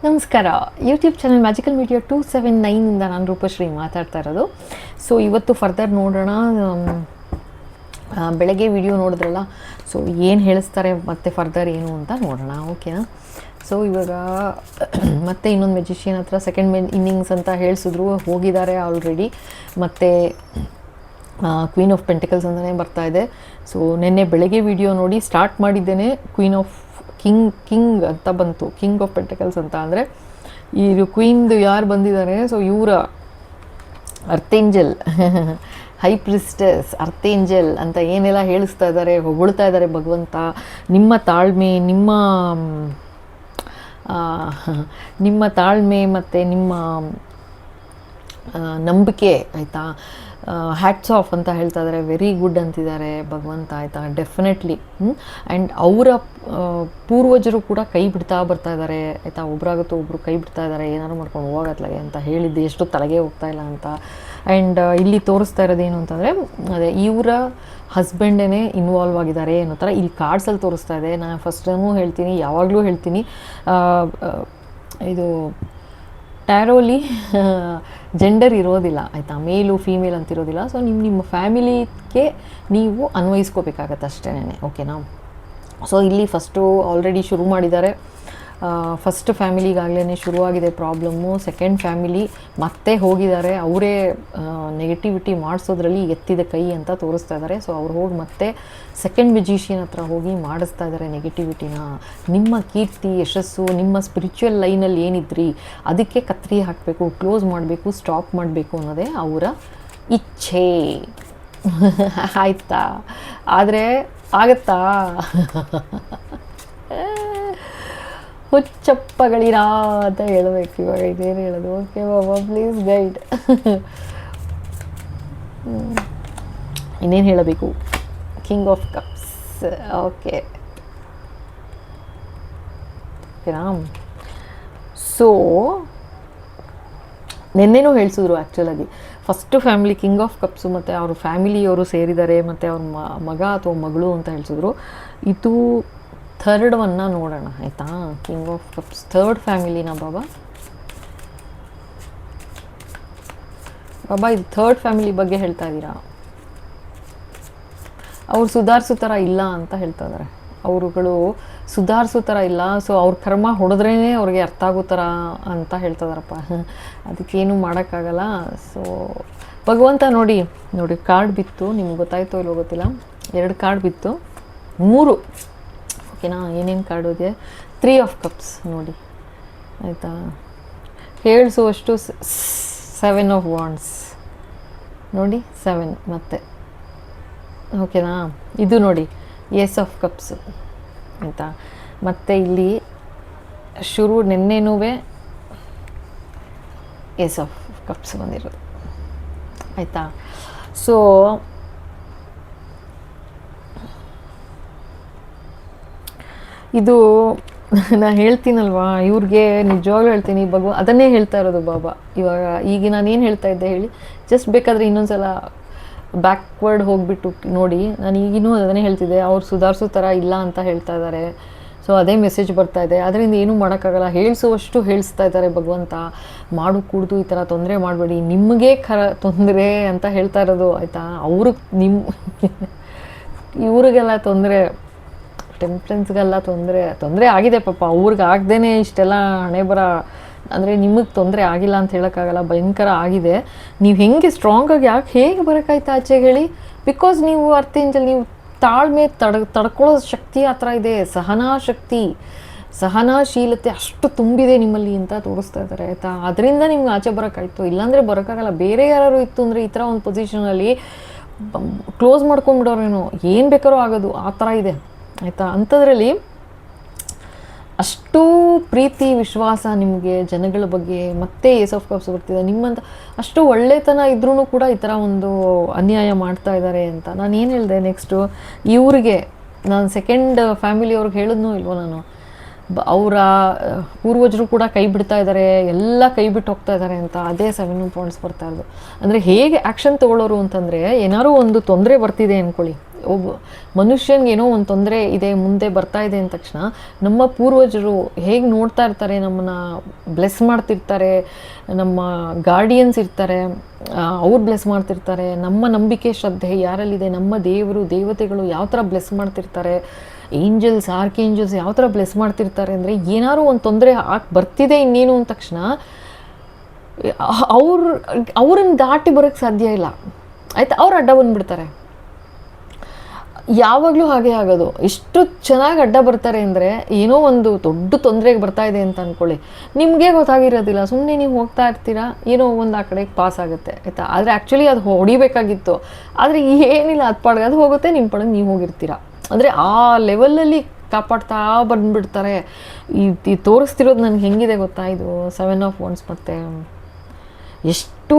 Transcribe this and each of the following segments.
ನಮಸ್ಕಾರ. YouTube channel magical media 279 ನಾನು ರೂಪಶ್ರೀ ಮಾತಾಡ್ತಾ ಇರೋದು. ಸೊ ಇವತ್ತು ಫರ್ದರ್ ನೋಡೋಣ. ಬೆಳಗ್ಗೆ ವಿಡಿಯೋ ನೋಡಿದ್ರಲ್ಲ, ಸೊ ಏನು ಹೇಳಿಸ್ತಾರೆ ಮತ್ತು ಫರ್ದರ್ ಏನು ಅಂತ ನೋಡೋಣ, ಓಕೆನಾ? ಸೊ ಇವಾಗ ಮತ್ತೆ ಇನ್ನೊಂದು ಮೆಜಿಷಿಯನ್ ಹತ್ರ ಸೆಕೆಂಡ್ ಇನ್ನಿಂಗ್ಸ್ ಅಂತ ಹೇಳಿಸಿದ್ರು, ಹೋಗಿದ್ದಾರೆ ಆಲ್ರೆಡಿ. ಮತ್ತು ಕ್ವೀನ್ ಆಫ್ ಪೆಂಟಿಕಲ್ಸ್ ಅಂತಲೇ ಬರ್ತಾಯಿದೆ. ಸೊ ನಿನ್ನೆ ಬೆಳಗ್ಗೆ ವಿಡಿಯೋ ನೋಡಿ ಸ್ಟಾರ್ಟ್ ಮಾಡಿದ್ದೇನೆ, ಕ್ವೀನ್ ಆಫ್ ಕಿಂಗ್ ಅಂತ ಬಂತು, ಕಿಂಗ್ ಆಫ್ ಪೆಂಟಿಕಲ್ಸ್ ಅಂತ. ಅಂದರೆ ಈ ಕ್ವೀನ್ದು ಯಾರು ಬಂದಿದ್ದಾರೆ, ಸೊ ಇವರ ಅರ್ಥೇಂಜಲ್ ಹೈ ಪ್ರಿಸ್ಟೆಸ್ ಅರ್ಥೇಂಜಲ್ ಅಂತ ಏನೆಲ್ಲ ಹೇಳಿಸ್ತಾ ಇದ್ದಾರೆ, ಹೊಗಳ್ತಾ ಇದ್ದಾರೆ ಭಗವಂತ. ನಿಮ್ಮ ತಾಳ್ಮೆ, ನಿಮ್ಮ ತಾಳ್ಮೆ ಮತ್ತು ನಿಮ್ಮ ನಂಬಿಕೆ, ಆಯಿತಾ, ಹ್ಯಾಟ್ಸ್ ಆಫ್ ಅಂತ ಹೇಳ್ತಾ ಇದ್ದಾರೆ, ವೆರಿ ಗುಡ್ ಅಂತಿದ್ದಾರೆ ಭಗವಂತ, ಆಯಿತಾ, ಡೆಫಿನೆಟ್ಲಿ. ಆ್ಯಂಡ್ ಅವರ ಪೂರ್ವಜರು ಕೂಡ ಕೈ ಬಿಡ್ತಾ ಬರ್ತಾ ಇದ್ದಾರೆ, ಆಯಿತಾ, ಒಬ್ಬರಾಗುತ್ತೋ ಒಬ್ಬರು ಕೈ ಬಿಡ್ತಾ ಇದ್ದಾರೆ, ಏನಾದ್ರು ಮಾಡ್ಕೊಂಡು ಹೋಗತ್ಲಾಗೆ ಅಂತ ಹೇಳಿದ್ದು ಎಷ್ಟು ತಲೆಗೆ ಹೋಗ್ತಾ ಇಲ್ಲ ಅಂತ. ಆ್ಯಂಡ್ ಇಲ್ಲಿ ತೋರಿಸ್ತಾ ಇರೋದೇನು ಅಂತಂದರೆ, ಅದೇ ಇವರ ಹಸ್ಬೆಂಡೇ ಇನ್ವಾಲ್ವ್ ಆಗಿದ್ದಾರೆ ಅನ್ನೋ ಥರ ಇಲ್ಲಿ ಕಾರ್ಡ್ಸಲ್ಲಿ ತೋರಿಸ್ತಾ ಇದೆ. ನಾನು ಫಸ್ಟೂ ಹೇಳ್ತೀನಿ, ಯಾವಾಗಲೂ ಹೇಳ್ತೀನಿ, ಇದು ಟ್ಯಾರೋಲಿ ಜೆಂಡರ್ ಇರೋದಿಲ್ಲ, ಆಯಿತಾ, ಮೇಲು ಫೀಮೇಲ್ ಅಂತಿರೋದಿಲ್ಲ. ಸೊ ನಿಮ್ಮ ಫ್ಯಾಮಿಲಿಗೆ ನೀವು ಅನ್ವಯಿಸ್ಕೋಬೇಕಾಗತ್ತೆ ಅಷ್ಟೇ, ಓಕೆನಾ? ಸೊ ಇಲ್ಲಿ ಫಸ್ಟು ಆಲ್ರೆಡಿ ಶುರು ಮಾಡಿದ್ದಾರೆ. ಫಸ್ಟ್ ಫ್ಯಾಮಿಲಿಗಾಗಲೇ ಶುರುವಾಗಿದೆ ಪ್ರಾಬ್ಲಮ್ಮು. ಸೆಕೆಂಡ್ ಫ್ಯಾಮಿಲಿ ಮತ್ತೆ ಹೋಗಿದ್ದಾರೆ, ಅವರೇ ನೆಗೆಟಿವಿಟಿ ಮಾಡಿಸೋದ್ರಲ್ಲಿ ಎತ್ತಿದ ಕೈ ಅಂತ ತೋರಿಸ್ತಾ ಇದ್ದಾರೆ. ಸೊ ಅವ್ರು ಹೋಗಿ ಮತ್ತೆ ಸೆಕೆಂಡ್ ಮೆಜಿಷಿಯನ್ ಹತ್ರ ಹೋಗಿ ಮಾಡಿಸ್ತಾ ಇದ್ದಾರೆ ನೆಗೆಟಿವಿಟಿನ. ನಿಮ್ಮ ಕೀರ್ತಿ, ಯಶಸ್ಸು, ನಿಮ್ಮ ಸ್ಪಿರಿಚುವಲ್ ಲೈನಲ್ಲಿ ಏನಿದ್ರಿ ಅದಕ್ಕೆ ಕತ್ರಿ ಹಾಕಬೇಕು, ಕ್ಲೋಸ್ ಮಾಡಬೇಕು, ಸ್ಟಾಪ್ ಮಾಡಬೇಕು ಅನ್ನೋದೇ ಅವರ ಇಚ್ಛೆ, ಆಯಿತಾ? ಆದರೆ ಆಗತ್ತಾ? ಹುಚ್ಚಪ್ಪಗಳಿರಾ ಅಂತ ಹೇಳಬೇಕು ಇವಾಗ. ಇದೇನು ಹೇಳೋದು? ಓಕೆ ಬಾಬಾ, ಪ್ಲೀಸ್ ಗೈಡ್. ಇನ್ನೇನು ಹೇಳಬೇಕು? ಕಿಂಗ್ ಆಫ್ ಕಪ್ಸ್, ಓಕೆ ಓಕೆನಾ? ಸೊ ನೆನ್ನೆನೂ ಹೇಳಿಸಿದ್ರು ಆ್ಯಕ್ಚುಲಾಗಿ, first family king of cups ಮತ್ತು ಅವ್ರ ಫ್ಯಾಮಿಲಿಯವರು ಸೇರಿದ್ದಾರೆ, ಮತ್ತು ಅವ್ರ ಮಗ ಅಥವಾ ಮಗಳು ಅಂತ ಹೇಳಿಸಿದ್ರು. ಇದು ಥರ್ಡ್ ಒನ್ನ ನೋಡೋಣ, ಆಯಿತಾ? ಕಿಂಗ್ ಆಫ್ ಕಪ್ಸ್ ಥರ್ಡ್ ಫ್ಯಾಮಿಲಿನ ಬಾಬಾ. ಇದು ಥರ್ಡ್ ಫ್ಯಾಮಿಲಿ ಬಗ್ಗೆ ಹೇಳ್ತಾ ಇದ್ದೀರಾ? ಅವ್ರು ಸುಧಾರಿಸೋ ಥರ ಇಲ್ಲ ಅಂತ ಹೇಳ್ತಾ ಇದ್ದಾರೆ. ಅವರುಗಳು ಸುಧಾರಿಸೋ ಥರ ಇಲ್ಲ. ಸೊ ಅವ್ರ ಕರ್ಮ ಹೊಡೆದ್ರೇ ಅವ್ರಿಗೆ ಅರ್ಥ ಆಗೋ ಥರ ಅಂತ ಹೇಳ್ತಾ ಇದ್ದಾರಪ್ಪ. ಅದಕ್ಕೇನು ಮಾಡೋಕ್ಕಾಗಲ್ಲ. ಸೊ ಭಗವಂತ ನೋಡಿ ಕಾರ್ಡ್ ಬಿತ್ತು, ನಿಮ್ಗೆ ಗೊತ್ತಾಯ್ತೋ ಇಲ್ಲೋ ಗೊತ್ತಿಲ್ಲ. 2 ಕಾರ್ಡ್ ಬಿತ್ತು, 3, ಓಕೆನಾ? ಏನೇನು ಕಾರ್ಡ್ ಇದೆ? 3 ಆಫ್ ಕಪ್ಸ್ ನೋಡಿ, ಆಯಿತಾ? ಹೇಳಿಸುವಷ್ಟು 7 ಆಫ್ ವಾಂಡ್ಸ್ ನೋಡಿ, 7 ಮತ್ತೆ, ಓಕೆನಾ? ಇದು ನೋಡಿ ಏಸ್ ಆಫ್ ಕಪ್ಸ್, ಆಯಿತಾ? ಮತ್ತು ಇಲ್ಲಿ ಶುರು ನೆನ್ನೆನೂ ಏಸ್ ಆಫ್ ಕಪ್ಸ್ ಬಂದಿರೋದು, ಆಯಿತಾ? ಸೊ ಇದು ನಾನು ಹೇಳ್ತೀನಲ್ವಾ, ಇವ್ರಿಗೆ ನಿಜವಾಗ್ಲೂ ಹೇಳ್ತೀನಿ, ಅದನ್ನೇ ಹೇಳ್ತಾ ಇರೋದು ಬಾಬಾ. ಇವಾಗ ಈಗ ನಾನೇನು ಹೇಳ್ತಾ ಇದ್ದೆ ಹೇಳಿ? ಜಸ್ಟ್ ಬೇಕಾದರೆ ಇನ್ನೊಂದ್ಸಲ ಬ್ಯಾಕ್ವರ್ಡ್ ಹೋಗಿಬಿಟ್ಟು ನೋಡಿ. ನಾನು ಈಗಿನೂ ಅದನ್ನೇ ಹೇಳ್ತಿದ್ದೆ, ಅವ್ರು ಸುಧಾರಿಸೋ ಥರ ಇಲ್ಲ ಅಂತ ಹೇಳ್ತಾ ಇದ್ದಾರೆ. ಸೊ ಅದೇ ಮೆಸೇಜ್ ಬರ್ತಾ ಇದೆ. ಅದರಿಂದ ಏನೂ ಮಾಡೋಕ್ಕಾಗಲ್ಲ, ಹೇಳಿಸುವಷ್ಟು ಹೇಳಿಸ್ತಾ ಇದ್ದಾರೆ ಭಗವಂತ. ಮಾಡು ಕುಡ್ದು ಈ ಥರ ತೊಂದರೆ ಮಾಡಬೇಡಿ, ನಿಮಗೆ ತೊಂದರೆ ಅಂತ ಹೇಳ್ತಾ ಇರೋದು, ಆಯಿತಾ? ಇವ್ರಿಗೆಲ್ಲ ತೊಂದರೆ, ಟೆಂಪ್ರೆನ್ಸ್ಗೆಲ್ಲ ತೊಂದರೆ ಆಗಿದೆ ಪಾಪ. ಅವ್ರಿಗೆ ಆಗ್ದೇ ಇಷ್ಟೆಲ್ಲ ಹಣೆ ಬರ, ಅಂದರೆ ನಿಮಗೆ ತೊಂದರೆ ಆಗಿಲ್ಲ ಅಂತ ಹೇಳೋಕ್ಕಾಗಲ್ಲ, ಭಯಂಕರ ಆಗಿದೆ. ನೀವು ಹೆಂಗೆ ಸ್ಟ್ರಾಂಗಾಗಿ ಹೇಗೆ ಬರೋಕ್ಕಾಯ್ತಾ ಆಚೆಗೆ ಹೇಳಿ? ಬಿಕಾಸ್ ನೀವು ಅರ್ಥೇಂಜಲ್, ನೀವು ತಾಳ್ಮೆ ತಡ್ಕೊಳ್ಳೋ ಶಕ್ತಿ ಆ ಥರ ಇದೆ, ಸಹನಾಶೀಲತೆ ಅಷ್ಟು ತುಂಬಿದೆ ನಿಮ್ಮಲ್ಲಿ ಅಂತ ತೋರಿಸ್ತಾ ಇದ್ದಾರೆ, ಆಯಿತಾ? ಅದರಿಂದ ನಿಮ್ಗೆ ಆಚೆ ಬರೋಕ್ಕಾಯ್ತು, ಇಲ್ಲಾಂದರೆ ಬರೋಕ್ಕಾಗಲ್ಲ. ಬೇರೆ ಯಾರು ಇತ್ತು ಅಂದರೆ ಈ ಥರ ಒಂದು ಪೊಸಿಷನಲ್ಲಿ ಕ್ಲೋಸ್ ಮಾಡ್ಕೊಂಡ್ಬಿಡೋರೇನೋ, ಏನು ಬೇಕಾದ್ರೂ ಆಗೋದು, ಆ ಥರ ಇದೆ, ಆಯಿತಾ? ಅಂಥದ್ರಲ್ಲಿ ಅಷ್ಟು ಪ್ರೀತಿ ವಿಶ್ವಾಸ ನಿಮಗೆ ಜನಗಳ ಬಗ್ಗೆ. ಮತ್ತೆ ಏಸ್ ಆಫ್ ಕಪ್ಸ್ ಬರ್ತಿದೆ. ನಿಮ್ಮಂತ ಅಷ್ಟು ಒಳ್ಳೆತನ ಇದ್ರೂ ಕೂಡ ಈ ಥರ ಒಂದು ಅನ್ಯಾಯ ಮಾಡ್ತಾ ಇದ್ದಾರೆ ಅಂತ ನಾನು ಏನು ಹೇಳಿದೆ? ನೆಕ್ಸ್ಟು ಇವ್ರಿಗೆ ನಾನು ಸೆಕೆಂಡ್ ಫ್ಯಾಮಿಲಿಯವ್ರಿಗೆ ಹೇಳಿದ್ನೋ ಇಲ್ವೋ ನಾನು, ಅವರ ಪೂರ್ವಜರು ಕೂಡ ಕೈ ಬಿಡ್ತಾ ಇದ್ದಾರೆ, ಎಲ್ಲ ಕೈ ಬಿಟ್ಟು ಹೋಗ್ತಾ ಇದ್ದಾರೆ ಅಂತ. ಅದೇ 7 ಪಾಯಿಂಟ್ಸ್ ಬರ್ತಾ ಇರೋದು. ಅಂದರೆ ಹೇಗೆ ಆ್ಯಕ್ಷನ್ ತೊಗೊಳ್ಳೋರು ಅಂತಂದರೆ, ಏನಾದ್ರು ಒಂದು ತೊಂದರೆ ಬರ್ತಿದೆ ಅಂದ್ಕೊಳ್ಳಿ, ಒಬ್ಬ ಮನುಷ್ಯನಿಗೆ ಏನೋ ಒಂದು ತೊಂದರೆ ಇದೆ ಮುಂದೆ ಬರ್ತಾ ಇದೆ ಅಂದ ತಕ್ಷಣ ನಮ್ಮ ಪೂರ್ವಜರು ಹೇಗೆ ನೋಡ್ತಾ ಇರ್ತಾರೆ, ನಮ್ಮನ್ನು ಬ್ಲೆಸ್ ಮಾಡ್ತಿರ್ತಾರೆ, ನಮ್ಮ ಗಾರ್ಡಿಯನ್ಸ್ ಇರ್ತಾರೆ, ಅವ್ರು ಬ್ಲೆಸ್ ಮಾಡ್ತಿರ್ತಾರೆ, ನಮ್ಮ ನಂಬಿಕೆ ಶ್ರದ್ಧೆ ಯಾರಲ್ಲಿದೆ, ನಮ್ಮ ದೇವರು ದೇವತೆಗಳು ಯಾವ ಥರ ಬ್ಲೆಸ್ ಮಾಡ್ತಿರ್ತಾರೆ, ಏಂಜಲ್ಸ್ ಆರ್ಕೇಂಜಲ್ಸ್ ಯಾವ ಥರ ಬ್ಲೆಸ್ ಮಾಡ್ತಿರ್ತಾರೆ ಅಂದರೆ, ಏನಾದ್ರು ಒಂದು ತೊಂದರೆ ಬರ್ತಿದೆ ಇನ್ನೇನು ಅಂದ ತಕ್ಷಣ ಅವ್ರನ್ನ ದಾಟಿ ಬರೋಕ್ಕೆ ಸಾಧ್ಯ ಇಲ್ಲ ಆಯ್ತಾ, ಅವ್ರು ಅಡ್ಡ ಬಂದುಬಿಡ್ತಾರೆ. ಯಾವಾಗಲೂ ಹಾಗೆ ಆಗೋದು. ಎಷ್ಟು ಚೆನ್ನಾಗಿ ಅಡ್ಡ ಬರ್ತಾರೆ ಅಂದರೆ, ಏನೋ ಒಂದು ದೊಡ್ಡ ತೊಂದರೆಗೆ ಬರ್ತಾ ಇದೆ ಅಂತ ಅಂದ್ಕೊಳ್ಳಿ, ನಿಮಗೆ ಗೊತ್ತಾಗಿರೋದಿಲ್ಲ, ಸುಮ್ಮನೆ ನೀವು ಹೋಗ್ತಾ ಇರ್ತೀರಾ, ಏನೋ ಒಂದು ಆ ಕಡೆಗೆ ಪಾಸ್ ಆಗುತ್ತೆ ಆಯಿತಾ. ಆದರೆ ಆ್ಯಕ್ಚುಲಿ ಅದು ಹೊಡಿಬೇಕಾಗಿತ್ತು, ಆದರೆ ಏನಿಲ್ಲ, ಅದು ಪಾಡ್ಗೆ ಅದು ಹೋಗುತ್ತೆ, ನಿಮ್ಮ ಪಾಡಿಗೆ ನೀವು ಹೋಗಿರ್ತೀರ. ಅಂದರೆ ಆ ಲೆವೆಲಲ್ಲಿ ಕಾಪಾಡ್ತಾ ಬಂದುಬಿಡ್ತಾರೆ. ಈ ತೋರಿಸ್ತಿರೋದು ನನಗೆ ಹೆಂಗಿದೆ ಗೊತ್ತಾ, ಇದು 7 ಆಫ್ ವಾಂಡ್ಸ್ ಮತ್ತು ಎಷ್ಟು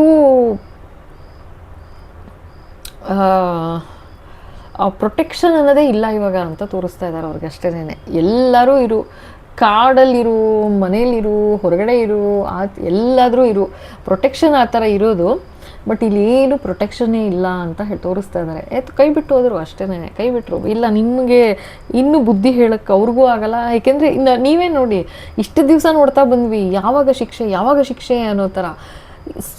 ಪ್ರೊಟೆಕ್ಷನ್ ಅನ್ನೋದೇ ಇಲ್ಲ ಇವಾಗ ಅಂತ ತೋರಿಸ್ತಾ ಇದ್ದಾರೆ ಅವ್ರಿಗೆ ಅಷ್ಟೇನೆ. ಎಲ್ಲರೂ ಇರು, ಕಾಡಲ್ಲಿರು, ಮನೇಲಿರು, ಹೊರಗಡೆ ಇರು, ಎಲ್ಲಾದರೂ ಇರು, ಪ್ರೊಟೆಕ್ಷನ್ ಆ ಥರ ಇರೋದು. ಬಟ್ ಇಲ್ಲಿ ಏನು ಪ್ರೊಟೆಕ್ಷನ್ನೇ ಇಲ್ಲ ಅಂತ ತೋರಿಸ್ತಾ ಇದ್ದಾರೆ. ಕೈ ಬಿಟ್ಟು ಹೋದರು ಅಷ್ಟೇ, ಕೈ ಬಿಟ್ಟರು. ಇಲ್ಲ, ನಿಮಗೆ ಇನ್ನೂ ಬುದ್ಧಿ ಹೇಳೋಕ್ಕೆ ಅವ್ರಿಗೂ ಆಗಲ್ಲ. ಏಕೆಂದರೆ ನೀವೇ ನೋಡಿ, ಇಷ್ಟು ದಿವಸ ನೋಡ್ತಾ ಬಂದ್ವಿ, ಯಾವಾಗ ಶಿಕ್ಷೆ ಅನ್ನೋ ಥರ.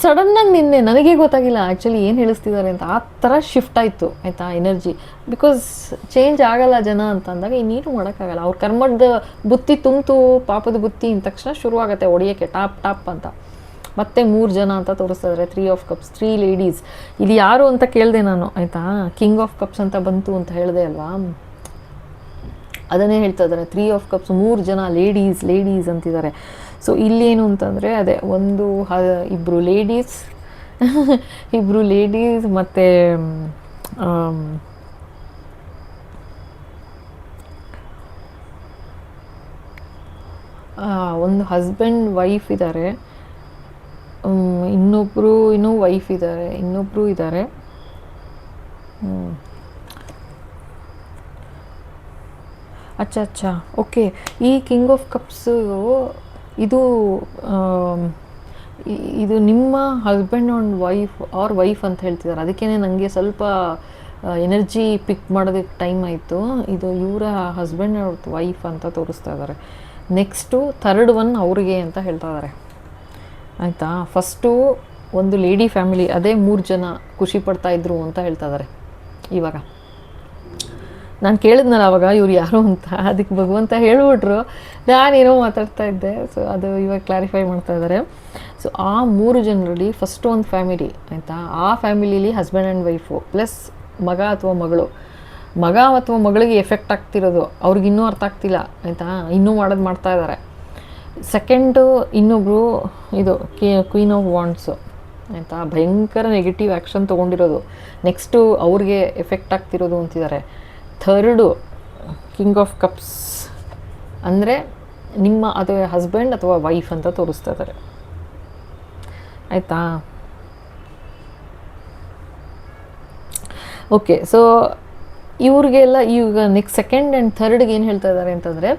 ಸಡನ್ನಾಗಿ ನಿನ್ನೆ ನನಗೆ ಗೊತ್ತಾಗಿಲ್ಲ ಆ್ಯಕ್ಚುಲಿ ಏನು ಹೇಳಿಸ್ತಿದ್ದಾರೆ ಅಂತ, ಆ ಥರ ಶಿಫ್ಟ್ ಆಯಿತು ಆಯಿತಾ ಎನರ್ಜಿ. ಬಿಕಾಸ್ ಚೇಂಜ್ ಆಗಲ್ಲ ಜನ ಅಂತ ಅಂದಾಗ ಇನ್ನೇನು ಮಾಡೋಕ್ಕಾಗಲ್ಲ. ಅವ್ರ ಕರ್ಮದ ಬುತ್ತಿ ತುಂಬಿತು, ಪಾಪದ ಬುತ್ತಿ ಅಂದ ತಕ್ಷಣ ಶುರುವಾಗುತ್ತೆ ಹೊಡಿಯೋಕ್ಕೆ ಟಾಪ್ ಅಂತ. ಮತ್ತೆ 3 ಜನ ಅಂತ ತೋರಿಸ್ತಾ ಇದ್ದಾರೆ. 3 ಆಫ್ ಕಪ್ಸ್, 3 ಲೇಡೀಸ್. ಇದು ಯಾರು ಅಂತ ಕೇಳಿದೆ ನಾನು ಆಯಿತಾ. ಕಿಂಗ್ ಆಫ್ ಕಪ್ಸ್ ಅಂತ ಬಂತು ಅಂತ ಹೇಳಿದೆ ಅಲ್ವಾ, ಅದನ್ನೇ ಹೇಳ್ತಾ ಇದ್ದಾರೆ. 3 ಆಫ್ ಕಪ್ಸ್, 3 ಜನ ಲೇಡೀಸ್ ಅಂತಿದ್ದಾರೆ. ಸೊ ಇಲ್ಲೇನು ಅಂತಂದರೆ ಅದೇ ಇಬ್ಬರು ಲೇಡೀಸ್ ಮತ್ತು ಒಂದು ಹಸ್ಬೆಂಡ್ ವೈಫ್ ಇದ್ದಾರೆ, ಇನ್ನೂ ವೈಫ್ ಇದ್ದಾರೆ, ಇನ್ನೊಬ್ಬರು ಇದ್ದಾರೆ. ಅಚ್ಚಾ ಓಕೆ. ಈ ಕಿಂಗ್ ಆಫ್ ಕಪ್ಸು ಇದು ನಿಮ್ಮ ಹಸ್ಬೆಂಡ್ ಆ್ಯಂಡ್ ವೈಫ್ ಅಂತ ಹೇಳ್ತಿದ್ದಾರೆ. ಅದಕ್ಕೇ ನನಗೆ ಸ್ವಲ್ಪ ಎನರ್ಜಿ ಪಿಕ್ ಮಾಡೋದಕ್ಕೆ ಟೈಮ್ ಆಯಿತು. ಇದು ಇವರ ಹಸ್ಬೆಂಡ್ ಆ್ಯಂಡ್ ವೈಫ್ ಅಂತ ತೋರಿಸ್ತಾ ಇದ್ದಾರೆ. ನೆಕ್ಸ್ಟು 3rd ಒನ್ ಅವ್ರಿಗೆ ಅಂತ ಹೇಳ್ತಾ ಇದ್ದಾರೆ ಆಯಿತಾ. ಫಸ್ಟು ಒಂದು ಲೇಡಿ ಫ್ಯಾಮಿಲಿ, ಅದೇ 3 ಜನ ಖುಷಿ ಪಡ್ತಾಯಿದ್ರು ಅಂತ ಹೇಳ್ತಾ ಇದ್ದಾರೆ. ಇವಾಗ ನಾನು ಕೇಳಿದ್ನಲ್ಲ ಅವಾಗ ಇವ್ರು ಯಾರು ಅಂತ, ಅದಕ್ಕೆ ಭಗವಂತ ಹೇಳ್ಬಿಟ್ರು, ನಾನೇನೋ ಮಾತಾಡ್ತಾ ಇದ್ದೆ. ಸೊ ಅದು ಇವಾಗ ಕ್ಲಾರಿಫೈ ಮಾಡ್ತಾ ಇದ್ದಾರೆ. ಸೊ ಆ 3 ಜನರಲ್ಲಿ ಫಸ್ಟ್ ಒಂದು ಫ್ಯಾಮಿಲಿ ಆಯಿತಾ, ಆ ಫ್ಯಾಮಿಲಿಲಿ ಹಸ್ಬೆಂಡ್ ಆ್ಯಂಡ್ ವೈಫು ಪ್ಲಸ್ ಮಗ ಅಥವಾ ಮಗಳಿಗೆ ಎಫೆಕ್ಟ್ ಆಗ್ತಿರೋದು, ಅವ್ರಿಗಿನ್ನೂ ಅರ್ಥ ಆಗ್ತಿಲ್ಲ ಆಯಿತಾ, ಇನ್ನೂ ಮಾಡ್ತಾ ಇದ್ದಾರೆ. ಸೆಕೆಂಡು ಇನ್ನೊಬ್ಬರು ಇದು ಕ್ವೀನ್ ಆಫ್ ವಾಂಡ್ಸು ಆಯಿತಾ, ಭಯಂಕರ ನೆಗೆಟಿವ್ ಆ್ಯಕ್ಷನ್ ತೊಗೊಂಡಿರೋದು, ನೆಕ್ಸ್ಟು ಅವ್ರಿಗೆ ಎಫೆಕ್ಟ್ ಆಗ್ತಿರೋದು ಅಂತಿದ್ದಾರೆ. 3rd ಕಿಂಗ್ ಆಫ್ ಕಪ್ಸ್ ಅಂದರೆ ನಿಮ್ಮ ಅಥವಾ ಹಸ್ಬೆಂಡ್ ಅಥವಾ ವೈಫ್ ಅಂತ ತೋರಿಸ್ತಾ ಇದ್ದಾರೆ ಆಯಿತಾ. ಓಕೆ, ಸೊ ಇವ್ರಿಗೆಲ್ಲ ಈಗ ನೆಕ್ಸ್ಟ್ 2nd ಆ್ಯಂಡ್ 3rd ಏನು ಹೇಳ್ತಾ ಇದ್ದಾರೆ ಅಂತಂದರೆ,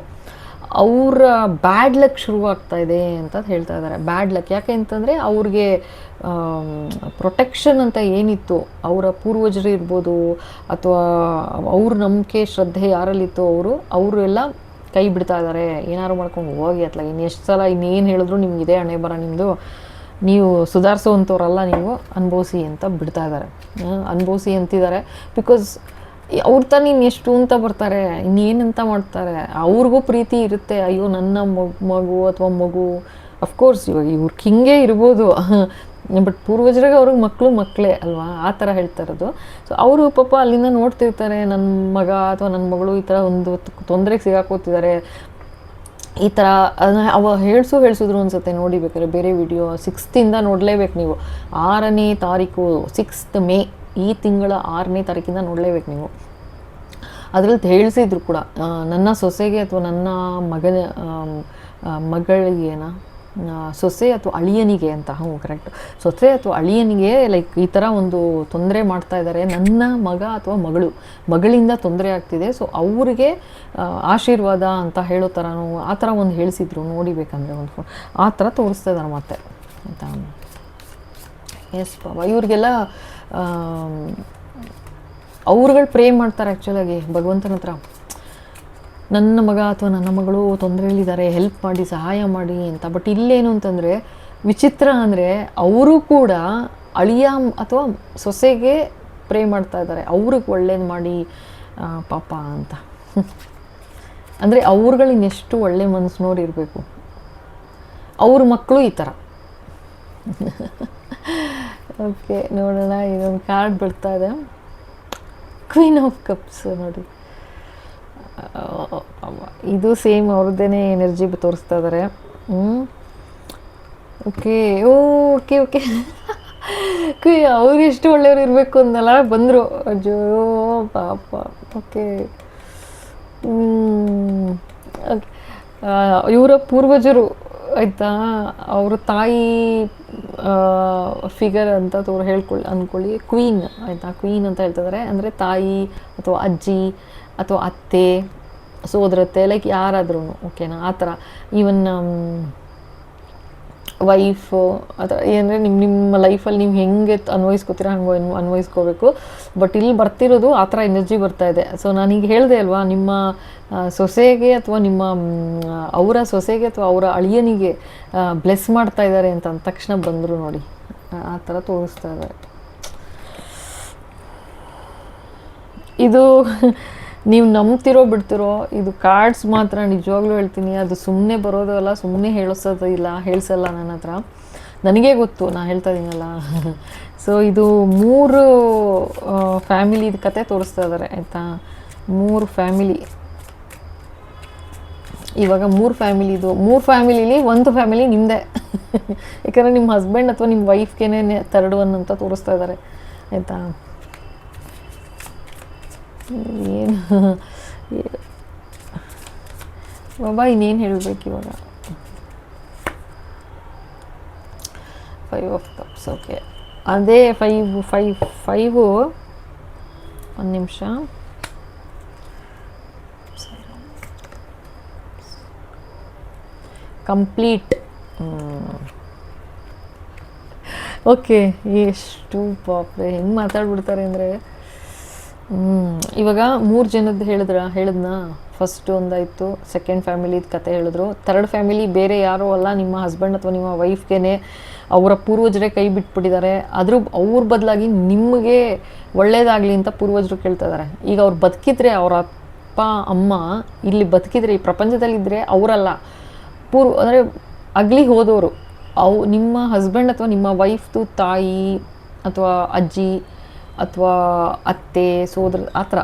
ಅವರ ಬ್ಯಾಡ್ ಲಕ್ ಶುರುವಾಗ್ತಾ ಇದೆ ಅಂತ ಹೇಳ್ತಾ ಇದ್ದಾರೆ. ಬ್ಯಾಡ್ ಲಕ್ ಯಾಕೆ ಅಂತಂದರೆ, ಅವ್ರಿಗೆ ಪ್ರೊಟೆಕ್ಷನ್ ಅಂತ ಏನಿತ್ತು, ಅವರ ಪೂರ್ವಜರು ಇರ್ಬೋದು ಅಥವಾ ಅವ್ರ ನಂಬಿಕೆ ಶ್ರದ್ಧೆ ಯಾರಲ್ಲಿತ್ತು ಅವರು ಎಲ್ಲ ಕೈ ಬಿಡ್ತಾ ಇದ್ದಾರೆ. ಏನಾದ್ರು ಮಾಡ್ಕೊಂಡು ಹೋಗಿ ಅತ್ಲ, ಎಷ್ಟು ಸಲ ಇನ್ನೇನು ಹೇಳಿದ್ರು ನಿಮ್ಗೆ ಇದೇ ಹಣೆ ಬರ, ನಿಮ್ಮದು ನೀವು ಸುಧಾರಿಸೋವಂಥವ್ರಲ್ಲ, ನೀವು ಅನುಭವಿಸಿ ಅಂತ ಬಿಡ್ತಾ ಇದ್ದಾರೆ. ಅನುಭವಿಸಿ ಅಂತಿದ್ದಾರೆ. ಬಿಕಾಸ್ ಅವ್ರ ತಾನು ಇನ್ನೆಷ್ಟು ಅಂತ ಬರ್ತಾರೆ, ಇನ್ನೇನಂತ ಮಾಡ್ತಾರೆ. ಅವ್ರಿಗೂ ಪ್ರೀತಿ ಇರುತ್ತೆ, ಅಯ್ಯೋ ನನ್ನ ಮಗು ಅಥವಾ ಮಗು. ಅಫ್ಕೋರ್ಸ್ ಇವಾಗ ಇವ್ರಿಗೆ ಹಿಂಗೆ ಇರ್ಬೋದು, ಬಟ್ ಪೂರ್ವಜರಿಗೆ ಅವ್ರಿಗೆ ಮಕ್ಕಳೇ ಅಲ್ವಾ, ಆ ಥರ ಹೇಳ್ತಾ ಇರೋದು. ಸೊ ಅವರು ಪಾಪ ಅಲ್ಲಿಂದ ನೋಡ್ತಿರ್ತಾರೆ, ನನ್ನ ಮಗ ಅಥವಾ ನನ್ನ ಮಗಳು ಈ ಥರ ಒಂದು ತೊಂದರೆಗೆ ಸಿಗಾಕೋತಿದ್ದಾರೆ ಈ ಥರ. ಅವ ಹೇಳಿಸಿದ್ರು ಅನ್ಸುತ್ತೆ, ನೋಡಿಬೇಕಾದ್ರೆ ಬೇರೆ ವಿಡಿಯೋ 6th ನೋಡಲೇಬೇಕು ನೀವು. 6ನೇ ತಾರೀಕು 6th ಮೇ, ಈ ತಿಂಗಳ 6ನೇ ತಾರೀಕಿಂದ ನೋಡಲೇಬೇಕು ನೀವು. ಅದರಲ್ಲಿ ಹೇಳಿಸಿದ್ರು ಕೂಡ, ನನ್ನ ಸೊಸೆಗೆ ಅಥವಾ ನನ್ನ ಮಗಳಿಗೇನ ಸೊಸೆ ಅಥವಾ ಅಳಿಯನಿಗೆ ಅಂತ, ಕರೆಕ್ಟ್, ಸೊಸೆ ಅಥವಾ ಅಳಿಯನಿಗೆ ಲೈಕ್ ಈ ಥರ ಒಂದು ತೊಂದರೆ ಮಾಡ್ತಾ ಇದ್ದಾರೆ, ನನ್ನ ಮಗ ಅಥವಾ ಮಗಳಿಂದ ತೊಂದರೆ ಆಗ್ತಿದೆ. ಸೊ ಅವ್ರಿಗೆ ಆಶೀರ್ವಾದ ಅಂತ ಹೇಳೋ ಥರನೂ ಆ ಥರ ಒಂದು ಹೇಳಿಸಿದ್ರು, ನೋಡಿಬೇಕಂದ್ರೆ ಒಂದು ಆ ಥರ ತೋರಿಸ್ತಾ ಇದ್ದಾರೆ ಮತ್ತೆ ಆಯಿತಾ. ಎಸ್ ಬಾಬಾ, ಇವ್ರಿಗೆಲ್ಲ ಅವ್ರುಗಳು ಪ್ರೇ ಮಾಡ್ತಾರೆ ಆ್ಯಕ್ಚುಲಾಗಿ ಭಗವಂತನ ಹತ್ರ, ನನ್ನ ಮಗ ಅಥವಾ ನನ್ನ ಮಗಳು ತೊಂದರೆಯಲ್ಲಿದ್ದಾರೆ, ಹೆಲ್ಪ್ ಮಾಡಿ, ಸಹಾಯ ಮಾಡಿ ಅಂತ. ಬಟ್ ಇಲ್ಲೇನು ಅಂತಂದರೆ ವಿಚಿತ್ರ ಅಂದರೆ ಅವರು ಕೂಡ ಅಳಿಯ ಅಥವಾ ಸೊಸೆಗೆ ಪ್ರೇ ಮಾಡ್ತಾ ಇದ್ದಾರೆ, ಅವ್ರಿಗೆ ಒಳ್ಳೇದು ಮಾಡಿ ಪಾಪ ಅಂತ. ಅಂದರೆ ಅವ್ರುಗಳಿನ್ನೆಷ್ಟು ಒಳ್ಳೆ ಮನಸ್ಸಿನವ್ರು ಇರಬೇಕು, ಅವ್ರ ಮಕ್ಕಳು ಈ ಥರ. ಓಕೆ, ನೋಡೋಣ. ಇದೊಂದು ಕಾರ್ಡ್ ಬರ್ತಾ ಇದೆ, ಕ್ವೀನ್ ಆಫ್ ಕಪ್ಸ್ ನೋಡಿ. ಇದು ಸೇಮ್ ಅವ್ರದ್ದೇ ಎನರ್ಜಿ ತೋರಿಸ್ತಾ ಇದ್ದಾರೆ. ಓಕೆ ಓಕೆ ಓಕೆ ಅವ್ರು ಎಷ್ಟು ಒಳ್ಳೆಯವ್ರು ಇರಬೇಕು ಅಂದಲ್ಲ, ಬಂದರು. ಅಜ್ಜೋ ಪಾಪ. ಓಕೆ, ಇವರ ಪೂರ್ವಜರು ಆಯಿತಾ, ಅವರ ತಾಯಿ ಫಿಗರ್ ಅಂತ ಅಂದ್ಕೊಳ್ಳಿ, ಕ್ವೀನ್ ಆಯಿತಾ, ಕ್ವೀನ್ ಅಂತ ಹೇಳ್ತಿದ್ದಾರೆ. ಅಂದರೆ ತಾಯಿ ಅಥವಾ ಅಜ್ಜಿ ಅಥವಾ ಅತ್ತೆ, ಸೋದರತ್ತೆ, ಲೈಕ್ ಯಾರಾದ್ರೂ ಓಕೆನಾ, ಆ ಥರ. ಈವನ್ ವೈಫು ಅಥವಾ ಏನಂದರೆ ನಿಮ್ಮ ಲೈಫಲ್ಲಿ ನೀವು ಹೆಂಗೆ ಅನ್ವಯಿಸ್ಕೋತೀರ ಹಂಗೆ ಅನ್ವಯಿಸ್ಕೋಬೇಕು. ಬಟ್ ಇಲ್ಲಿ ಬರ್ತಿರೋದು ಆ ಥರ ಎನರ್ಜಿ ಬರ್ತಾಯಿದೆ. ಸೊ ನಾನೀಗ ಹೇಳಿದೆ ಅಲ್ವಾ, ನಿಮ್ಮ ಸೊಸೆಗೆ ಅಥವಾ ಅವರ ಸೊಸೆಗೆ ಅಥವಾ ಅವರ ಅಳಿಯನಿಗೆ ಬ್ಲೆಸ್ ಮಾಡ್ತಾ ಇದ್ದಾರೆ ಅಂತ ಅಂದ ತಕ್ಷಣ ಬಂದರು ನೋಡಿ, ಆ ಥರ ತೋರಿಸ್ತಾ ಇದ್ದಾರೆ. ಇದು ನೀವು ನಂಬ್ತಿರೋ ಬಿಡ್ತಿರೋ, ಇದು ಕಾರ್ಡ್ಸ್ ಮಾತ್ರ, ನಿಜವಾಗ್ಲೂ ಹೇಳ್ತೀನಿ, ಅದು ಸುಮ್ಮನೆ ಬರೋದು ಅಲ್ಲ, ಸುಮ್ಮನೆ ಹೇಳ್ಸಲ್ಲ ನನ್ನ ಹತ್ರ. ನನಗೇ ಗೊತ್ತು, ನಾನು ಹೇಳ್ತಾ ಇದ್ದೀನಲ್ಲ. ಸೊ ಇದು 3 ಫ್ಯಾಮಿಲಿದ ಕತೆ ತೋರಿಸ್ತಾ ಇದ್ದಾರೆ ಆಯಿತಾ. 3 ಫ್ಯಾಮಿಲಿ, ಇವಾಗ 3 ಫ್ಯಾಮಿಲಿದು, 3 ಫ್ಯಾಮಿಲಿಲಿ ಒಂದು ಫ್ಯಾಮಿಲಿ ನಿಮ್ಮದೇ. ಯಾಕಂದರೆ ನಿಮ್ಮ ಹಸ್ಬೆಂಡ್ ಅಥವಾ ನಿಮ್ಮ ವೈಫ್ಗೇನೆ 3rd ಒನ್ ಅಂತ ತೋರಿಸ್ತಾ ಇದ್ದಾರೆ ಆಯಿತಾ. ಏನು ಬಾಬಾ ಇನ್ನೇನು ಹೇಳಬೇಕು ಇವಾಗ. 5 ಆಫ್ ಕಪ್ಸ್. ಓಕೆ, ಅದೇ 5 ಒಂದು ನಿಮಿಷ. ಕಂಪ್ಲೀಟ್. ಓಕೆ, ಎಷ್ಟು ಪಾಪ್ರೆ ಹೆಂಗೆ ಮಾತಾಡ್ಬಿಡ್ತಾರೆ ಅಂದರೆ, ಇವಾಗ 3 ಜನದ್ದು ಹೇಳಿದ್ನಾ. ಫಸ್ಟ್ ಒಂದಾಯಿತು, ಸೆಕೆಂಡ್ ಫ್ಯಾಮಿಲಿದ ಕತೆ ಹೇಳಿದ್ರು. 3rd ಫ್ಯಾಮಿಲಿ ಬೇರೆ ಯಾರೂ ಅಲ್ಲ, ನಿಮ್ಮ ಹಸ್ಬೆಂಡ್ ಅಥವಾ ನಿಮ್ಮ ವೈಫ್ಗೆ ಅವರ ಪೂರ್ವಜರೇ ಕೈ ಬಿಟ್ಬಿಟ್ಟಿದ್ದಾರೆ. ಅವ್ರ ಬದಲಾಗಿ ನಿಮಗೆ ಒಳ್ಳೇದಾಗಲಿ ಅಂತ ಪೂರ್ವಜರು ಕೇಳ್ತಾ ಇದ್ದಾರೆ. ಈಗ ಅವ್ರು ಬದುಕಿದ್ರೆ, ಅವರ ಅಪ್ಪ ಅಮ್ಮ ಇಲ್ಲಿ ಬದುಕಿದ್ರೆ, ಈ ಪ್ರಪಂಚದಲ್ಲಿದ್ದರೆ ಅವರಲ್ಲ, ಅಂದರೆ ಅಗ್ಲಿ ಹೋದವರು. ನಿಮ್ಮ ಹಸ್ಬೆಂಡ್ ಅಥವಾ ನಿಮ್ಮ ವೈಫ್ದು ತಾಯಿ ಅಥವಾ ಅಜ್ಜಿ ಅಥವಾ ಅತ್ತೆ, ಸೋದರ, ಆ ಥರ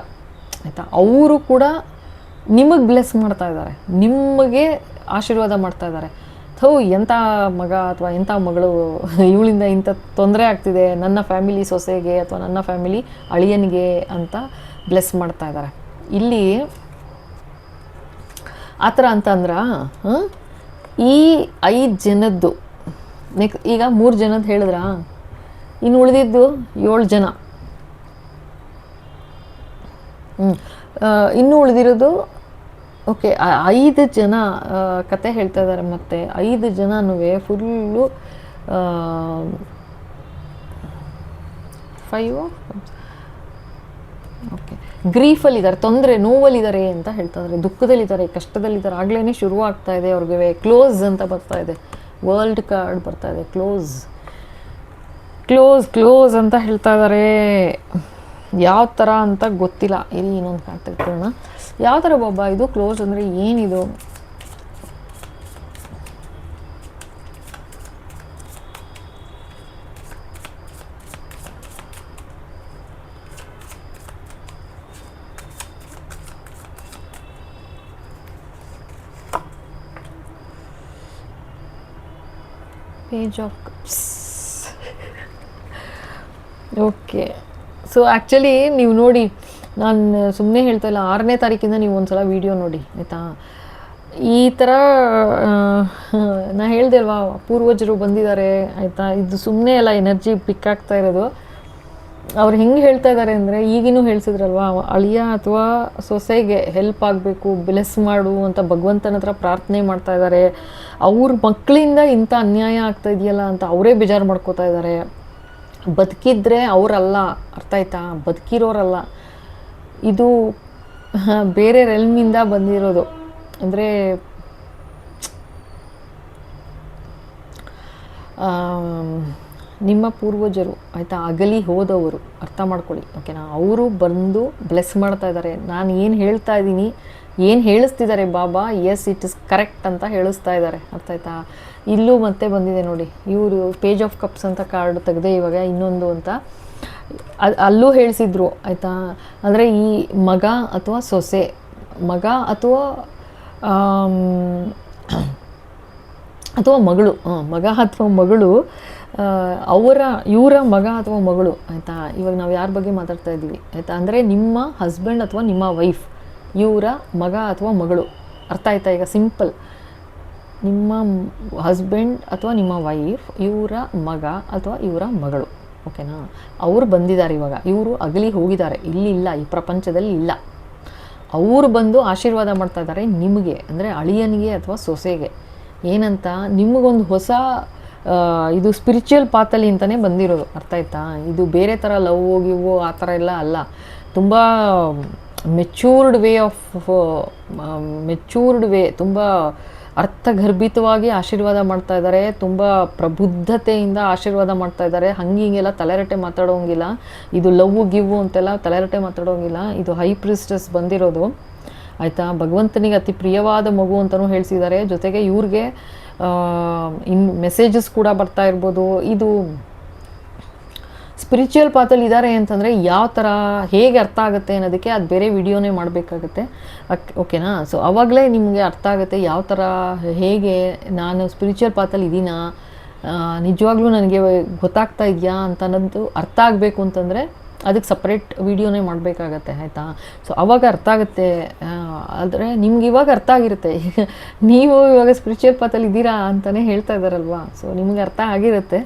ಆಯಿತಾ. ಅವರು ಕೂಡ ನಿಮಗೆ ಬ್ಲೆಸ್ ಮಾಡ್ತಾ ಇದ್ದಾರೆ, ನಿಮಗೆ ಆಶೀರ್ವಾದ ಮಾಡ್ತಾ ಇದ್ದಾರೆ. ಎಂಥ ಮಗ ಅಥವಾ ಎಂಥ ಮಗಳು, ಇವಳಿಂದ ಇಂಥ ತೊಂದರೆ ಆಗ್ತಿದೆ ನನ್ನ ಫ್ಯಾಮಿಲಿ ಸೊಸೆಗೆ ಅಥವಾ ನನ್ನ ಫ್ಯಾಮಿಲಿ ಅಳಿಯನಿಗೆ ಅಂತ ಬ್ಲೆಸ್ ಮಾಡ್ತಾ ಇದ್ದಾರೆ. ಇಲ್ಲಿ ಆ ಥರ ಅಂತಂದ್ರೆ ಈ 5 ಜನದ್ದು ಈಗ 3 ಜನದ್ದು ಹೇಳಿದ್ರ, ಇನ್ನು ಉಳಿದಿದ್ದು 7 ಜನ. ಇನ್ನೂ ಉಳಿದಿರೋದು ಓಕೆ 5 ಜನ ಕತೆ ಹೇಳ್ತಾ ಇದ್ದಾರೆ. ಮತ್ತು 5 ಜನನೂ ಫುಲ್ಲು 5 ಓಕೆ ಗ್ರೀಫಲ್ಲಿದ್ದಾರೆ, ನೋವಲ್ಲಿದ್ದಾರೆ ಅಂತ ಹೇಳ್ತಾ ಇದ್ದಾರೆ, ದುಃಖದಲ್ಲಿದ್ದಾರೆ, ಕಷ್ಟದಲ್ಲಿದ್ದಾರೆ. ಆಗಲೇ ಶುರು ಆಗ್ತಾ ಇದೆ ಅವ್ರಿಗೆ. ಕ್ಲೋಸ್ ಅಂತ ಬರ್ತಾ ಇದೆ, ವರ್ಲ್ಡ್ ಕಾರ್ಡ್ ಬರ್ತಾ ಇದೆ. ಕ್ಲೋಸ್ ಅಂತ ಹೇಳ್ತಾ ಇದ್ದಾರೆ. ಯಾವ ಥರ ಅಂತ ಗೊತ್ತಿಲ್ಲ. ಇಲ್ಲಿ ಇನ್ನೊಂದು ಕಾರ್ಡ್ ತೆಗೆದುಕೊಳ್ಳೋಣ. ಯಾವ ಥರ ಬಾಬಾ ಇದು ಕ್ಲೋಸ್ ಅಂದರೆ ಏನಿದು? Page of cups. Okay, so actually ನೀವು ನೋಡಿ, ನಾನು ಸುಮ್ಮನೆ ಹೇಳ್ತಾ ಇಲ್ಲ, 6ನೇ ತಾರೀಕಿಂದ ನೀವು ಒಂದು ಸಲ ವೀಡಿಯೋ ನೋಡಿ ಆಯಿತಾ. ಈ ಥರ ನಾ ಹೇಳ್ದೆ ಅಲ್ವಾ, ಪೂರ್ವಜರು ಬಂದಿದ್ದಾರೆ ಆಯಿತಾ. ಇದು ಸುಮ್ಮನೆ ಎಲ್ಲ ಎನರ್ಜಿ ಪಿಕ್ ಆಗ್ತಾ ಇರೋದು. ಅವ್ರು ಹೆಂಗೆ ಹೇಳ್ತಾ ಇದ್ದಾರೆ ಅಂದರೆ, ಈಗಿನೂ ಹೇಳ್ಸಿದ್ರಲ್ವ, ಅಳಿಯ ಅಥವಾ ಸೊಸೆಗೆ ಹೆಲ್ಪ್ ಆಗಬೇಕು, ಬ್ಲೆಸ್ ಮಾಡು ಅಂತ ಭಗವಂತನ ಹತ್ರ ಪ್ರಾರ್ಥನೆ ಮಾಡ್ತಾ ಇದ್ದಾರೆ. ಅವ್ರ ಮಕ್ಕಳಿಂದ ಇಂಥ ಅನ್ಯಾಯ ಆಗ್ತಾ ಇದೆಯಲ್ಲ ಅಂತ ಅವರೇ ಬೇಜಾರು ಮಾಡ್ಕೋತಾ ಇದ್ದಾರೆ. ಬದುಕಿದ್ರೆ ಅವರಲ್ಲ, ಅರ್ಥ ಆಯ್ತಾ, ಬದುಕಿರೋರಲ್ಲ, ಇದು ಬೇರೆ ರೆಲ್ಮಿಂದ ಬಂದಿರೋದು. ಅಂದರೆ ನಿಮ್ಮ ಪೂರ್ವಜರು ಆಯಿತಾ, ಅಗಲಿ ಹೋದವರು, ಅರ್ಥ ಮಾಡ್ಕೊಳ್ಳಿ ಓಕೆನಾ. ಅವರು ಬಂದು ಬ್ಲೆಸ್ ಮಾಡ್ತಾ ಇದ್ದಾರೆ. ನಾನು ಏನು ಹೇಳ್ತಾ ಇದ್ದೀನಿ, ಏನು ಹೇಳಿಸ್ತಿದ್ದಾರೆ ಬಾಬಾ, ಎಸ್ ಇಟ್ ಇಸ್ ಕರೆಕ್ಟ್ ಅಂತ ಹೇಳಿಸ್ತಾ ಇದ್ದಾರೆ, ಅರ್ಥ ಆಯ್ತಾ. ಇಲ್ಲೂ ಮತ್ತೆ ಬಂದಿದೆ ನೋಡಿ, ಇವರು ಪೇಜ್ ಆಫ್ ಕಪ್ಸ್ ಅಂತ ಕಾರ್ಡ್ ತೆಗೆದೆ ಇವಾಗ ಇನ್ನೊಂದು ಅಂತ ಅಲ್ಲೂ ಹೇಳಿಸಿದ್ರು ಆಯಿತಾ. ಅಂದರೆ ಈ ಮಗ ಅಥವಾ ಸೊಸೆ, ಮಗ ಅಥವಾ ಮಗಳು, ಮಗ ಅಥವಾ ಮಗಳು, ಇವರ ಮಗ ಅಥವಾ ಮಗಳು ಆಯಿತಾ. ಇವಾಗ ನಾವು ಯಾರ ಬಗ್ಗೆ ಮಾತಾಡ್ತಾ ಇದ್ದೀವಿ ಆಯಿತಾ, ಅಂದರೆ ನಿಮ್ಮ ಹಸ್ಬೆಂಡ್ ಅಥವಾ ನಿಮ್ಮ ವೈಫ್, ಇವರ ಮಗ ಅಥವಾ ಮಗಳು, ಅರ್ಥ ಆಯ್ತಾ. ಈಗ ಸಿಂಪಲ್, ನಿಮ್ಮ ಹಸ್ಬೆಂಡ್ ಅಥವಾ ನಿಮ್ಮ ವೈಫ್, ಇವರ ಮಗ ಅಥವಾ ಇವರ ಮಗಳು, ಓಕೆನಾ. ಅವರು ಬಂದಿದ್ದಾರೆ ಇವಾಗ, ಇವರು ಅಗಲಿ ಹೋಗಿದ್ದಾರೆ, ಇಲ್ಲಿಲ್ಲ, ಈ ಪ್ರಪಂಚದಲ್ಲಿ ಇಲ್ಲ. ಅವರು ಬಂದು ಆಶೀರ್ವಾದ ಮಾಡ್ತಾ ಇದ್ದಾರೆ ನಿಮಗೆ, ಅಂದರೆ ಅಳಿಯನಿಗೆ ಅಥವಾ ಸೊಸೆಗೆ. ಏನಂತ, ನಿಮಗೊಂದು ಹೊಸ ಇದು ಸ್ಪಿರಿಚುವಲ್ ಪಾತಲ್ಲಿ ಅಂತಲೇ ಬಂದಿರೋದು, ಅರ್ಥ ಆಯ್ತಾ. ಇದು ಬೇರೆ ಥರ ಲವ್ ಗಿವ್ ಆ ಥರ ಎಲ್ಲ ಅಲ್ಲ. ತುಂಬ ಮೆಚ್ಯೂರ್ಡ್ ವೇ, ತುಂಬ ಅರ್ಥಗರ್ಭಿತವಾಗಿ ಆಶೀರ್ವಾದ ಮಾಡ್ತಾ ಇದ್ದಾರೆ. ತುಂಬ ಪ್ರಬುದ್ಧತೆಯಿಂದ ಆಶೀರ್ವಾದ ಮಾಡ್ತಾ ಇದ್ದಾರೆ. ಹಿಂಗೆಲ್ಲ ತಲೆರಟೆ ಮಾತಾಡೋಂಗಿಲ್ಲ. ಇದು ಲವ್ ಗಿವ್ ಅಂತೆಲ್ಲ ತಲೆರಟೆ ಮಾತಾಡೋಂಗಿಲ್ಲ. ಇದು ಹೈ ಪ್ರಿಸ್ಟಸ್ ಬಂದಿರೋದು ಆಯಿತಾ. ಭಗವಂತನಿಗೆ ಅತಿ ಪ್ರಿಯವಾದ ಮಗು ಅಂತಲೂ ಹೇಳಿಸಿದ್ದಾರೆ. ಜೊತೆಗೆ ಇವ್ರಿಗೆ ಮೆಸೇಜಸ್ ಕೂಡ ಬರ್ತಾ ಇರ್ಬೋದು. ಇದು ಸ್ಪಿರಿಚುವಲ್ ಪಾತಲ್ಲಿ ಇದ್ದಾರೆ ಅಂತಂದರೆ ಯಾವ ಥರ, ಹೇಗೆ ಅರ್ಥ ಆಗುತ್ತೆ ಅನ್ನೋದಕ್ಕೆ ಅದು ಬೇರೆ ವಿಡಿಯೋನೇ ಮಾಡಬೇಕಾಗತ್ತೆ, ಓಕೆನಾ. ಸೊ ಆವಾಗಲೇ ನಿಮಗೆ ಅರ್ಥ ಆಗುತ್ತೆ ಯಾವ ಥರ, ಹೇಗೆ ನಾನು ಸ್ಪಿರಿಚುವಲ್ ಪಾತಲ್ಲಿ ಇದ್ದೀನಾ, ನಿಜವಾಗ್ಲೂ ನನಗೆ ಗೊತ್ತಾಗ್ತಾ ಇದೆಯಾ ಅಂತ ಅನ್ನೋದು ಅರ್ಥ ಆಗಬೇಕು ಅಂತಂದರೆ ಅದಕ್ಕೆ ಸಪ್ರೇಟ್ ವಿಡಿಯೋನೇ ಮಾಡಬೇಕಾಗತ್ತೆ ಆಯಿತಾ. ಸೊ ಆವಾಗ ಅರ್ಥ ಆಗುತ್ತೆ. ಆದರೆ ನಿಮ್ಗೆ ಇವಾಗ ಅರ್ಥ ಆಗಿರುತ್ತೆ, ನೀವು ಇವಾಗ ಸ್ಪಿರಿಚುವಲ್ ಪಾತಲ್ಲಿ ಇದ್ದೀರಾ ಅಂತಲೇ ಹೇಳ್ತಾ ಇದ್ದಾರಲ್ವಾ. ಸೊ ನಿಮ್ಗೆ ಅರ್ಥ ಆಗಿರುತ್ತೆ.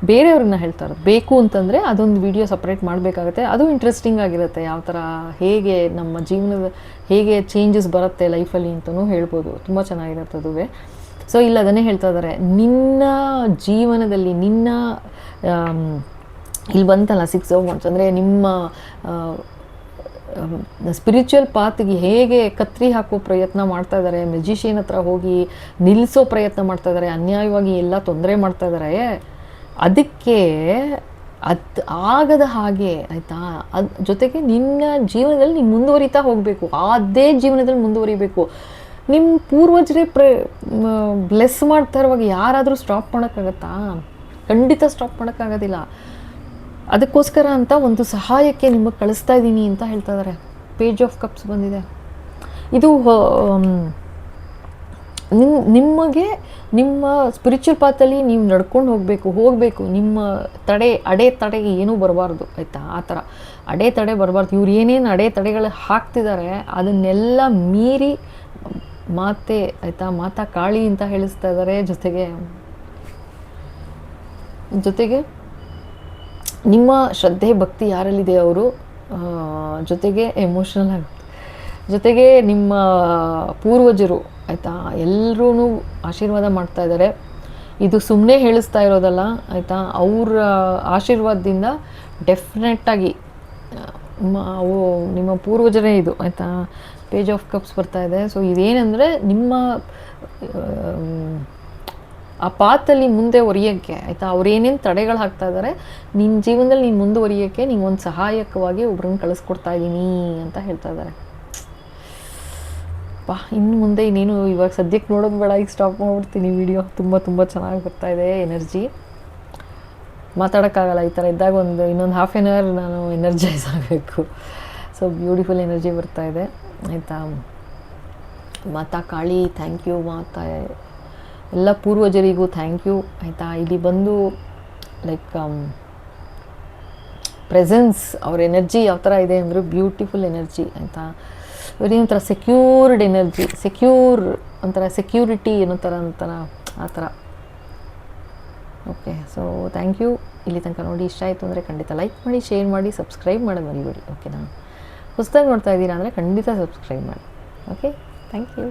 ಬೇರೆಯವ್ರನ್ನ ಹೇಳ್ತಾರೆ ಬೇಕು ಅಂತಂದರೆ ಅದೊಂದು ವಿಡಿಯೋ ಸಪ್ರೇಟ್ ಮಾಡಬೇಕಾಗತ್ತೆ. ಅದು ಇಂಟ್ರೆಸ್ಟಿಂಗ್ ಆಗಿರುತ್ತೆ, ಯಾವ ಥರ ಹೇಗೆ ನಮ್ಮ ಜೀವನದ ಹೇಗೆ ಚೇಂಜಸ್ ಬರುತ್ತೆ ಲೈಫಲ್ಲಿ ಅಂತಲೂ ಹೇಳ್ಬೋದು. ತುಂಬ ಚೆನ್ನಾಗಿರುತ್ತೆ ಅದುವೇ. ಸೊ ಇಲ್ಲ ಅದನ್ನೇ ಹೇಳ್ತಾ ಇದ್ದಾರೆ, ನಿನ್ನ ಜೀವನದಲ್ಲಿ ನಿನ್ನ ಇಲ್ಲಿ ಬಂತಲ್ಲ 6 of Wands, ಅಂದರೆ ನಿಮ್ಮ ಸ್ಪಿರಿಚುವಲ್ ಪಾತ್ಗೆ ಹೇಗೆ ಕತ್ರಿ ಹಾಕೋ ಪ್ರಯತ್ನ ಮಾಡ್ತಾ ಇದ್ದಾರೆ, ಮೆಜಿಷಿಯನ್ ಹತ್ರ ಹೋಗಿ ನಿಲ್ಲಿಸೋ ಪ್ರಯತ್ನ ಮಾಡ್ತಾ ಇದ್ದಾರೆ, ಅನ್ಯಾಯವಾಗಿ ಎಲ್ಲ ತೊಂದರೆ ಮಾಡ್ತಾ ಇದ್ದಾರೆ. ಅದಕ್ಕೆ ಆಗದ ಹಾಗೆ ಆಯಿತಾ. ಜೊತೆಗೆ ನಿನ್ನ ಜೀವನದಲ್ಲಿ ನೀನು ಮುಂದುವರಿತಾ ಹೋಗಬೇಕು, ಅದೇ ಜೀವನದಲ್ಲಿ ಮುಂದುವರಿಬೇಕು. ನಿಮ್ಮ ಪೂರ್ವಜರೇ ಬ್ಲೆಸ್ ಮಾಡ್ತಾ ಇರುವಾಗ ಯಾರಾದರೂ ಸ್ಟಾಪ್ ಮಾಡೋಕ್ಕಾಗತ್ತಾ? ಖಂಡಿತ ಸ್ಟಾಪ್ ಮಾಡೋಕ್ಕಾಗೋದಿಲ್ಲ. ಅದಕ್ಕೋಸ್ಕರ ಅಂತ ಒಂದು ಸಹಾಯಕ್ಕೆ ನಿಮಗೆ ಕಳಿಸ್ತಾ ಇದ್ದೀನಿ ಅಂತ ಹೇಳ್ತಾ ಇದ್ದಾರೆ. ಪೇಜ್ ಆಫ್ ಕಪ್ಸ್ ಬಂದಿದೆ. ಇದು ನಿಮಗೆ ನಿಮ್ಮ ಸ್ಪಿರಿಚುವಲ್ ಪಾತಲ್ಲಿ ನೀವು ನಡ್ಕೊಂಡು ಹೋಗಬೇಕು. ನಿಮ್ಮ ಅಡೆತಡೆಗೆ ಏನೂ ಬರಬಾರ್ದು ಆಯಿತಾ. ಆ ಥರ ಅಡೆತಡೆ ಬರಬಾರ್ದು. ಇವ್ರು ಏನೇನು ಅಡೆತಡೆಗಳು ಹಾಕ್ತಿದ್ದಾರೆ ಅದನ್ನೆಲ್ಲ ಮೀರಿ ಮಾತೆ ಆಯಿತಾ, ಮಾತಾ ಕಾಳಿ ಅಂತ ಹೇಳಿಸ್ತಾ ಇದ್ದಾರೆ. ಜೊತೆಗೆ ನಿಮ್ಮ ಶ್ರದ್ಧೆ ಭಕ್ತಿ ಯಾರಲ್ಲಿದೆ ಅವರು, ಜೊತೆಗೆ ಎಮೋಷ್ನಲ್ ಆಗುತ್ತೆ. ಜೊತೆಗೆ ನಿಮ್ಮ ಪೂರ್ವಜರು ಆಯಿತಾ, ಎಲ್ಲರೂ ಆಶೀರ್ವಾದ ಮಾಡ್ತಾ ಇದ್ದಾರೆ. ಇದು ಸುಮ್ಮನೆ ಹೇಳಿಸ್ತಾ ಇರೋದಲ್ಲ ಆಯಿತಾ. ಅವರ ಆಶೀರ್ವಾದದಿಂದ ಡೆಫಿನೆಟ್ಟಾಗಿ ನಿಮ್ಮ ಪೂರ್ವಜರೇ ಇದು ಆಯಿತಾ. ಪೇಜ್ ಆಫ್ ಕಪ್ಸ್ ಬರ್ತಾ ಇದೆ. ಸೊ ಇದೇನೆಂದರೆ ನಿಮ್ಮ ಆ ಪಾತಲ್ಲಿ ಮುಂದೆ ಒರಿಯೋಕ್ಕೆ ಆಯಿತಾ, ಅವ್ರೇನೇನು ತಡೆಗಳು ಹಾಕ್ತಾ ಇದ್ದಾರೆ ನಿನ್ನ ಜೀವನದಲ್ಲಿ ನೀನು ಮುಂದುವರಿಯೋಕ್ಕೆ ನಿಂಗೆ ಒಂದು ಸಹಾಯಕವಾಗಿ ಒಬ್ರನ್ನ ಕಳಿಸ್ಕೊಡ್ತಾ ಇದ್ದೀನಿ ಅಂತ ಹೇಳ್ತಾ ಇದ್ದಾರೆ. ಇನ್ನು ಮುಂದೆ ಇನ್ನೇನು ಇವಾಗ ಸದ್ಯಕ್ಕೆ ನೋಡೋದು ಬೇಡ, ಈಗ ಸ್ಟಾಪ್ ಮಾಡ್ಬಿಡ್ತೀನಿ ವಿಡಿಯೋ. ತುಂಬ ಚೆನ್ನಾಗಿ ಬರ್ತಾ ಇದೆ ಎನರ್ಜಿ. ಮಾತಾಡೋಕ್ಕಾಗಲ್ಲ ಈ ಥರ ಇದ್ದಾಗ. ಇನ್ನೊಂದು ಹಾಫ್ ಆನ್ ಅವರ್ ನಾನು ಎನರ್ಜೈಸ್ ಆಗಬೇಕು. ಸೊ ಬ್ಯೂಟಿಫುಲ್ ಎನರ್ಜಿ ಬರ್ತಾ ಇದೆ ಆಯಿತಾ. ಮಾತಾ ಕಾಳಿ ಥ್ಯಾಂಕ್ ಯು. ಮಾತಾ ಎಲ್ಲ ಪೂರ್ವಜರಿಗೂ ಥ್ಯಾಂಕ್ ಯು ಆಯಿತಾ. ಇಲ್ಲಿ ಬಂದು ಲೈಕ್ ಪ್ರೆಸೆನ್ಸ್, ಅವ್ರ ಎನರ್ಜಿ ಯಾವ ಥರ ಇದೆ ಅಂದರೆ ಬ್ಯೂಟಿಫುಲ್ ಎನರ್ಜಿ ಆಯಿತಾ. ಬರೀ ಒಂಥರ ಸೆಕ್ಯೂರ್ಡ್ ಎನರ್ಜಿ, ಒಂಥರ ಸೆಕ್ಯೂರಿಟಿ ಏನೋ ಥರ ಅಂತಾರ ಆ ಥರ. Okay, so thank you. ಇಲ್ಲಿ ತನಕ ನೋಡಿ ಇಷ್ಟ ಆಯಿತು ಅಂದರೆ ಖಂಡಿತ ಲೈಕ್ ಮಾಡಿ, ಶೇರ್ ಮಾಡಿ, ಸಬ್ಸ್ಕ್ರೈಬ್ ಮಾಡೋದು ಮರಿಬೇಡಿ ಓಕೆನಾ. ಹೊಸದಾಗಿ ನೋಡ್ತಾ ಇದ್ದೀರಾ ಅಂದರೆ ಖಂಡಿತ ಸಬ್ಸ್ಕ್ರೈಬ್ ಮಾಡಿ. Okay, thank you.